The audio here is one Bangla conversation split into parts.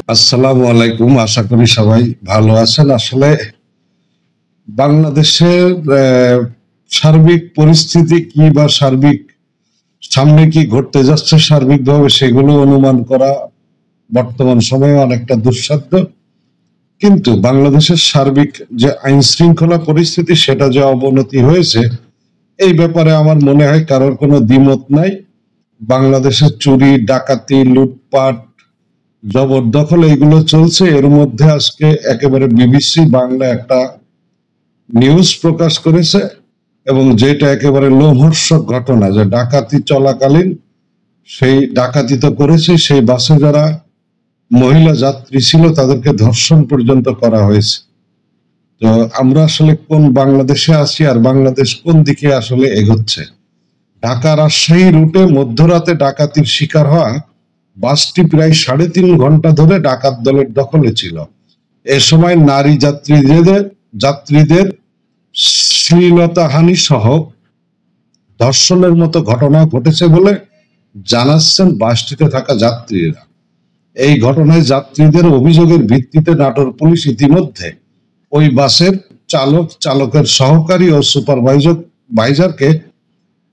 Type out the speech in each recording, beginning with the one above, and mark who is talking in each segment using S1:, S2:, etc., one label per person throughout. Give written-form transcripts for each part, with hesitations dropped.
S1: আসসালামু আলাইকুম। আশা করি সবাই ভালো আছেন। আসলে বাংলাদেশের সার্বিক পরিস্থিতি কি বা সার্বিক সামনে কি ঘটতে যাচ্ছে সার্বিকভাবে সেগুলো অনুমান করা বর্তমান সময়ে অনেকটা দুঃসাধ্য। কিন্তু বাংলাদেশের সার্বিক যে আইন শৃঙ্খলা পরিস্থিতি সেটা যে অবনতি হয়েছে এই ব্যাপারে আমার মনে হয় কারোর কোনো দ্বিমত নাই। বাংলাদেশের চুরি, ডাকাতি, লুটপাট, জবরদখল এইগুলো চলছে। এর মধ্যে আজকে একেবারে বিবিসি বাংলা একটা নিউজ প্রকাশ করেছে এবং যেটা একেবারে লোমহর্ষক ঘটনা, যে ডাকাতি চলাকালীন সেই ডাকাতি তো করেছে, সেই বাসে যারা মহিলা যাত্রী ছিল তাদেরকে ধর্ষণ পর্যন্ত করা হয়েছে। তো আমরা আসলে কোন বাংলাদেশে আছি আর বাংলাদেশ কোন দিকে আসলে এগোচ্ছে? ঢাকা রাজশাহী রুটে মধ্যরাতে ডাকাতির শিকার হওয়া বাসটি প্রায় 3.5 ঘন্টা ধরে ডাকাত দলের দখলে ছিল। এ সময় নারী যাত্রীদের শ্লীলতাহানি সহ ধর্ষণের মতো ঘটনা ঘটেছে বলে জানাচ্ছেন বাসটিতে থাকা যাত্রীরা। এই ঘটনায় যাত্রীদের অভিযোগের ভিত্তিতে নাটোর পুলিশ ইতিমধ্যে ওই বাসের চালকের সহকারী ও সুপারভাইজারকে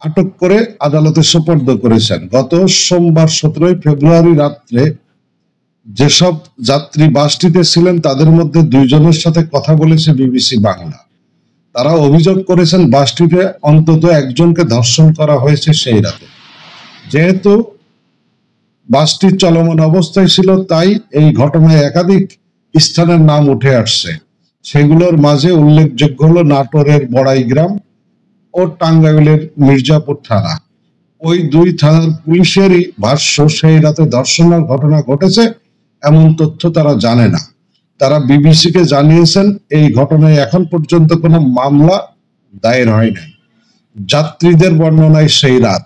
S1: আটক করে আদালতে সোপর্দ করেছেন। গত সোমবার 17 ফেব্রুয়ারি রাত্রে যেসব যাত্রী বাসটিতে ছিলেন তাদের মধ্যে 2 জনের সাথে কথা বলেছে বিবিসি বাংলা। তারা অভিযোগ করেছেন বাসটিতে অন্তত একজনকে ধর্ষণ করা হয়েছে সেই রাতে। যেহেতু বাসটি চলমান অবস্থায় ছিল তাই এই ঘটনায় একাধিক স্থানের নাম উঠে আসছে। সেগুলোর মাঝে উল্লেখযোগ্য হলো নাটোরের বড়াইগ্রাম ও টাঙ্গাইলের মির্জাপুর থানা। ওই 2 থানার পুলিশেরই ভাষ্য সেই রাতে ধর্ষণের ঘটনা ঘটেছে এমন তথ্য তারা জানে না। তারা বিবিসিকে জানিয়েছেন এই ঘটনায় এখন পর্যন্ত কোনো মামলা দায়ের হয়নি। যাত্রীদের বর্ণনায় সেই রাত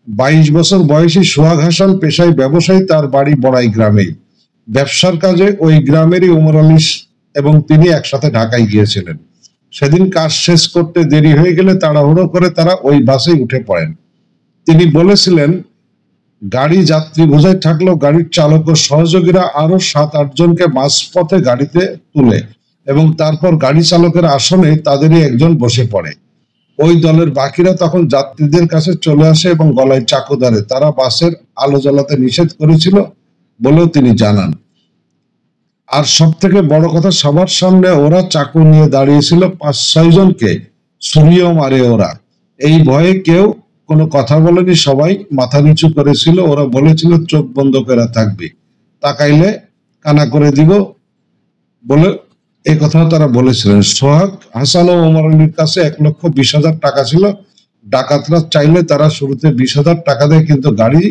S1: 22 বছর বয়সী সোহাগ হাসান পেশায় ব্যবসায়ী, তার বাড়ি বড়াইগ্রামেই। ব্যবসার কাজে ওই গ্রামেরই ওমর আলী এবং তিনি একসাথে ঢাকায় গিয়েছিলেন। সেদিন কাজ শেষ করতে দেরি হয়ে গেলে তাড়াহুড়ো করে তারা ওই বাসে উঠে পড়েন। তিনি বলেছিলেন গাড়ি যাত্রী বোঝাই থাকলেও গাড়ির চালক ও সহযোগীরা আরো 7-8 জনকে মাঝপথে গাড়িতে তুলে এবং তারপর গাড়ি চালকের আসনে তাদেরই একজন বসে পড়ে। ওই দলের বাকিরা তখন যাত্রীদের কাছে চলে আসে এবং গলায় চাকু ধরে। তারা বাসের আলো জ্বালাতে নিষেধ করেছিল বলেও তিনি জানান। আর সব থেকে বড় কথা, সবার সামনে ওরা চাকু নিয়ে দাঁড়িয়েছিল। 5-6 জনকে ছুরিও মারে ওরা। এই ভয়ে কেউ কোনো কথা বলেনি, সবাই মাথা নিচু করেছিল। ওরা বলেছিল চোখ বন্ধ করে থাকবে, তাকাইলে কানা করে দিব বলে এই কথা তারা বলেছিলেন। সোহাগ হাসান ও ওমর আলীর কাছে 1,20,000 টাকা ছিল। ডাকাতরা চাইলে তারা শুরুতে 20,000 টাকা দেয়, কিন্তু গাড়ি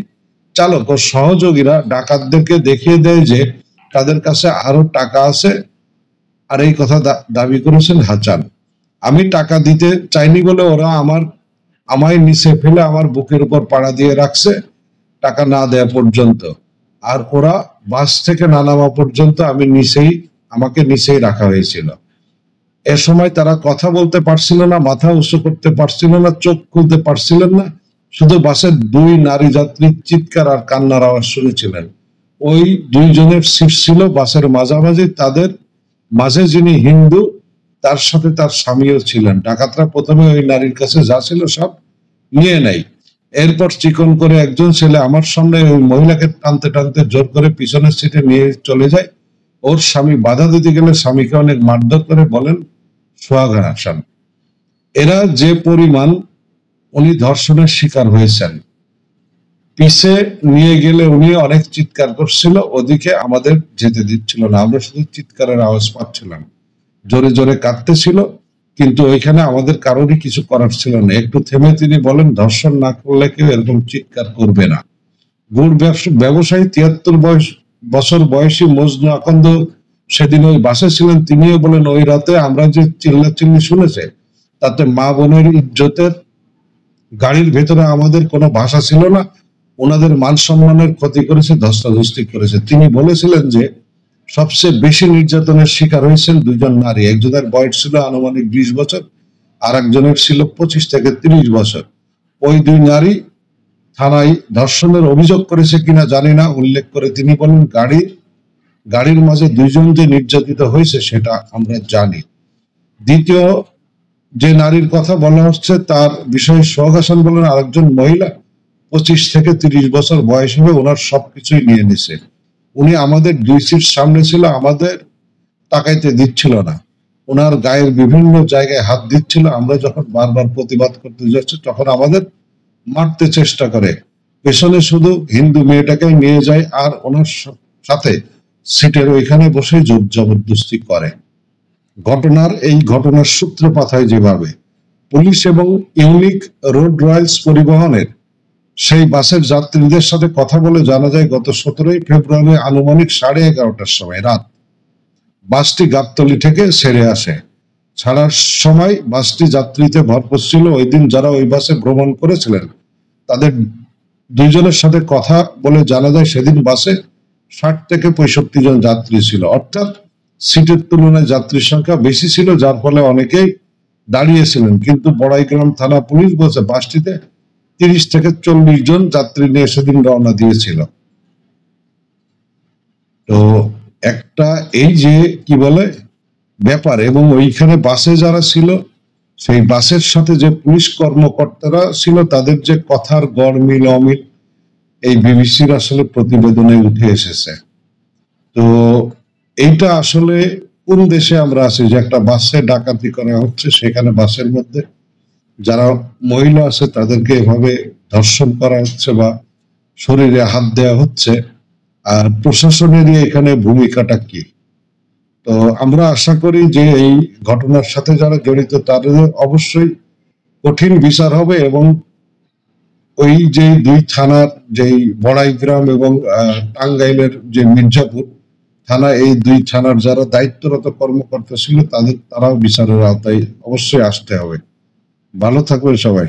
S1: চালক ও সহযোগীরা ডাকাতদেরকে দেখিয়ে দেয় যে তাদের কাছে আরো টাকা আছে। আর এই কথা দাবি করেছেন হাসান। আমি টাকা দিতে চাইনি বলে ওরা আমায় নিচে ফেলে আমার বুকের উপর পাড়া দিয়ে রাখছে টাকা না দেয়া পর্যন্ত। আর ওরা বাস থেকে না নামা পর্যন্ত আমাকে নিচেই রাখা হয়েছিল। এ সময় তারা কথা বলতে পারছিল না, মাথা উঁচু করতে পারছিল না, চোখ খুলতে পারছিলেন না। শুধু বাসের 2 নারী যাত্রীর চিৎকার আর কান্নার আওয়াজ শুনেছিলেন। ওই 2 জনের সিট ছিল বাসের মাঝামাঝি। তাদের মাঝে যিনি হিন্দু, তার সাথে তার স্বামীও ছিলেন। ডাকাতরা প্রথমে ওই নারীর কাছে যা ছিল সব নিয়ে নেয়। এরপর চিকন করে একজন ছেলে আমার সামনে ওই মহিলাকে টানতে টানতে জোর করে পিছনের সিটে নিয়ে চলে যায়। ওর স্বামী বাধা দিতে গেলে স্বামীকে অনেক মারধর করে, বলেন সোহাগ হাসান। এরা যে পরিমাণ উনি ধর্ষণের শিকার হয়েছেন, পিছে নিয়ে গেলে উনি অনেক চিৎকার করছিল, ওদিকে আমাদের যেতে দিচ্ছিল না। আমরা শুধু চিৎকারের আওয়াজ পাচ্ছিলাম, জোরে জোরে কাঁদতেছিল, কিন্তু ওইখানে আমাদের কারোরই কিছু করার ছিল না। একটু থেমে তিনি বলেন ধর্ষণ না করলে কেউ এরকম চিৎকার করবে না। গুড় ব্যবসায়ী 73 বছর বয়সী মজনু আকন্দ সেদিন ওই বাসে ছিলেন। তিনিও বলেন ওই রাতে আমরা যে চিল্লাচিল্লি শুনেছে তাতে মা বোনের ইজ্জতের, গাড়ির ভেতরে আমাদের কোনো ভাষা ছিল না, ওনাদের মান সম্মানের ক্ষতি করেছে, ধস্তাধস্তি করেছে। তিনি বলেছিলেন যে সবচেয়ে বেশি নির্যাতনের শিকার হয়েছেন 2 জন নারী। একজনের বয়স ছিল আনুমানিক 20 বছর, আর একজনের ছিল 25 থেকে 30 বছর। ওই 2 নারী থানায় ধর্ষণের অভিযোগ করেছে কিনা জানি না। উল্লেখ করে তিনি বলেন গাড়ির গাড়ির মাঝে দুইজন যে নির্যাতিত হয়েছে সেটা আমরা জানি। দ্বিতীয় যে নারীর কথা বলা হচ্ছে তার বিষয়ে সোহাগ হাসান বলেন আরেকজন মহিলা 25 থেকে 30 বছর বয়স হবে, ওনার সবকিছুই নিয়ে নিছে। উনি আমাদের 2 সিট সামনে ছিল, আমাদের তাকাইতে দিচ্ছিল না, ওনার গায়ের বিভিন্ন জায়গায় হাত দিচ্ছিল। আমরা যখন বারবার প্রতিবাদ করতে যাচ্ছি তখন আমাদের মারতে চেষ্টা করে। পেছনে শুধু হিন্দু মেয়েটাকে নিয়ে যায় আর ওনার সাথে সিটের ওইখানে বসে জোর জবরদস্তি করে। এই ঘটনার সূত্রপাত হয় যেভাবে, পুলিশ এবং ইউনিক রোড রয়্যালস পরিবহনের সেই বাসের যাত্রীদের সাথে কথা বলে জানা যায় গত 17 ফেব্রুয়ারি আনুমানিক 11:30টার সময় রাত বাসটি গাবতলী থেকে ছেড়ে আসে। ছাড়ার সময় বাসটি যাত্রীতে ভরপুর ছিল। ওই দিন যারা ওই বাসে ভ্রমণ করেছিলেন তাদের দুইজনের সাথে কথা বলে জানা যায় সেদিন বাসে 60 থেকে 65 জন যাত্রী ছিল, অর্থাৎ সিটের তুলনায় যাত্রীর সংখ্যা বেশি ছিল, যার ফলে অনেকেই দাঁড়িয়েছিলেন। কিন্তু বড়াইগ্রাম থানা পুলিশ বলছে বাসটিতে 30 থেকে 40 জন যাত্রী নিয়ে সেদিন রওনা দিয়েছিল। তো একটা এই যে কি বলে ব্যাপার, এবং ওইখানে বাসে যারা ছিল সেই বাসের সাথে যে পুলিশ কর্মকর্তারা ছিল তাদের যে কথার গড়মিল অমিল এই বিবিসির আসলে প্রতিবেদনে উঠে এসেছে। তো এইটা আসলে কোন দেশে আমরা আছি যে একটা বাসে ডাকাতি করা হচ্ছে, সেখানে বাসের মধ্যে যারা মহিলা আছে তাদেরকে এভাবে ধর্ষণ করা হচ্ছে বা শরীরে হাত দেওয়া হচ্ছে, আর প্রশাসনেরই এখানে ভূমিকাটা কি? তো আমরা আশা করি যে এই ঘটনার সাথে যারা জড়িত তাদের অবশ্যই কঠিন বিচার হবে, এবং ওই যে 2 থানার যেই বড়াইগ্রাম এবং টাঙ্গাইলের যে মির্জাপুর থানা, এই 2 থানার যারা দায়িত্বরত কর্মকর্তা ছিল তারাও বিচারের আওতায় অবশ্যই আসতে হবে। ভালো থাকবেন সবাই।